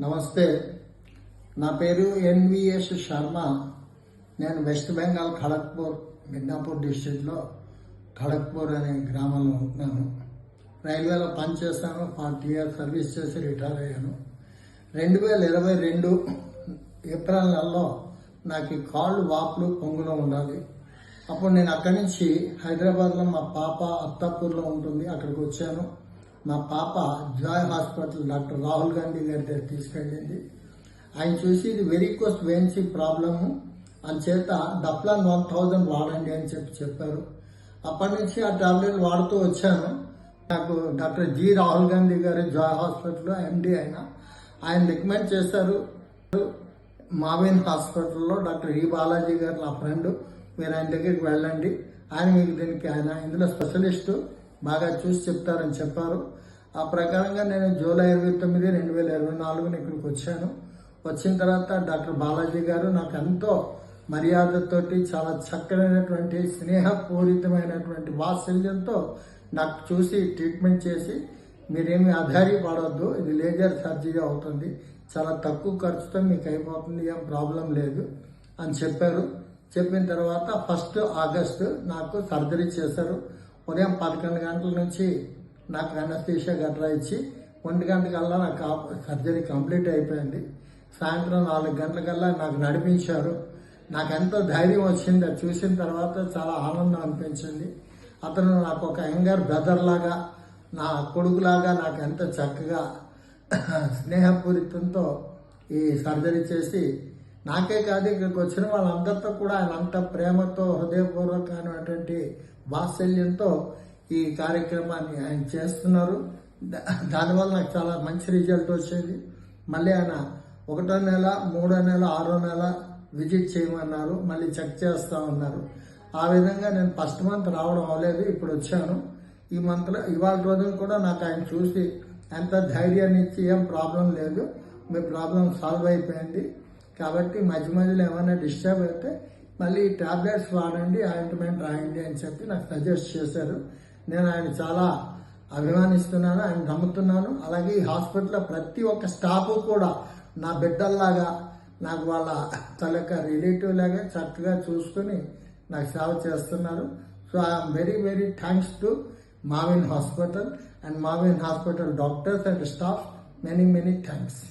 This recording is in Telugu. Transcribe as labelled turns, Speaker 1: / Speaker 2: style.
Speaker 1: నమస్తే. నా పేరు ఎన్విఎస్ శర్మ. నేను వెస్ట్ బెంగాల్ ఖడగ్పూర్ మిడ్నాపూర్ డిస్ట్రిక్ట్లో ఖడగ్పూర్ అనే గ్రామంలో ఉంటున్నాను. రైల్వేలో పనిచేస్తాను. 40 years సర్వీస్ చేసి రిటైర్ అయ్యాను. 2022 ఏప్రిల్ నెలలో నాకు కాళ్ళు వాపులు పొంగులో ఉండాలి. అప్పుడు నేను అక్కడి నుంచి హైదరాబాద్లో మా పాప అత్తాపూర్లో ఉంటుంది, అక్కడికి వచ్చాను. మా పాప Joy hospital doctor Rahul Gandhi గారి దగ్గర తీసుకెళ్ళింది. ఆయన చూసి ఇది వెరికోస్ వెయిన్స్ ప్రాబ్లము చేత డప్లాన్ 1000 వాడండి అని చెప్పారు. అప్పటి నుంచి ఆ టాబ్లెట్లు వాడుతూ వచ్చాను. నాకు డాక్టర్ జి రాహుల్ గాంధీ గారు జాయ్ హాస్పిటల్లో ఎండి ఆయన రికమెండ్ చేశారు. మావిన్ హాస్పిటల్లో డాక్టర్ ఈ బాలాజీ గారు నా ఫ్రెండ్, మీరు ఆయన దగ్గరికి వెళ్ళండి, ఆయన మీకు దీనికి ఇందులో స్పెషలిస్టు బాగా చూసి చెప్తారని చెప్పారు. ఆ ప్రకారంగా నేను జూలై 29, 2024 ఇక్కడికి వచ్చాను. వచ్చిన తర్వాత డాక్టర్ బాలాజీ గారు నాకు ఎంతో మర్యాదతోటి చాలా చక్కనైనటువంటి స్నేహపూరితమైనటువంటి వాత్సల్యంతో నాకు చూసి ట్రీట్మెంట్ చేసి, మీరేమి ఆధారపడవద్దు, ఇది లేజర్ సర్జరీ అవుతుంది, చాలా తక్కువ ఖర్చుతో మీకు అయిపోతుంది, ఏం ప్రాబ్లం లేదు అని చెప్పారు. చెప్పిన తర్వాత 1 ఆగస్టు నాకు సర్జరీ చేశారు. ఉదయం 11 గంటల నుంచి నాకు అనస్థీషియా గట్రా ఇచ్చి 1 గంటకల్లా నాకు సర్జరీ కంప్లీట్ అయిపోయింది. సాయంత్రం 4 గంటలకల్లా నాకు నడిపించారు. నాకు ఎంతో ధైర్యం వచ్చింది. అది చూసిన తర్వాత చాలా ఆనందం అనిపించింది. అతను నాకు ఒక యంగర్ బ్రదర్ లాగా, నా కొడుకులాగా నాకు ఎంతో చక్కగా స్నేహపూరితంతో ఈ సర్జరీ చేసి, నాకే కాదు ఇక్కడికి వచ్చిన వాళ్ళందరితో కూడా ఆయన అంత ప్రేమతో హృదయపూర్వకమైనటువంటి వాత్సల్యంతో ఈ కార్యక్రమాన్ని ఆయన చేస్తున్నారు. దానివల్ల నాకు చాలా మంచి రిజల్ట్ వచ్చేది. మళ్ళీ ఆయన 1వ నెల, 3వ నెల, 6వ నెల విజిట్ చేయమన్నారు, మళ్ళీ చెక్ చేస్తా ఉన్నారు. ఆ విధంగా నేను ఫస్ట్ మంత్ రావడం అవ్వలేదు, ఇప్పుడు వచ్చాను. ఈ మంత్లో ఇవాళ రోజున కూడా నాకు ఆయన చూసి ఎంత ధైర్యాన్ని ఇచ్చి, ఏం ప్రాబ్లం లేదు, మీ ప్రాబ్లం సాల్వ్ అయిపోయింది, కాబట్టి మధ్య మధ్యలో ఏమైనా డిస్టర్బ్ అయితే మళ్ళీ టాబ్లెట్స్ వాడండి, ఆయింట్మెంట్ రాయండి అని చెప్పి నాకు సజెస్ట్ చేశారు. నేను ఆయన చాలా అభిమానిస్తున్నాను, ఆయన నమ్ముతున్నాను. అలాగే ఈ హాస్పిటల్లో ప్రతి ఒక్క స్టాఫ్ కూడా నా బిడ్డల్లాగా, నాకు వాళ్ళ తలక రిలేటివ్ లాగా చక్కగా చూసుకుని నాకు సేవ చేస్తున్నారు. So I'm very very thanks to Mavin hospital and Mavin hospital doctors and staff. Many thanks.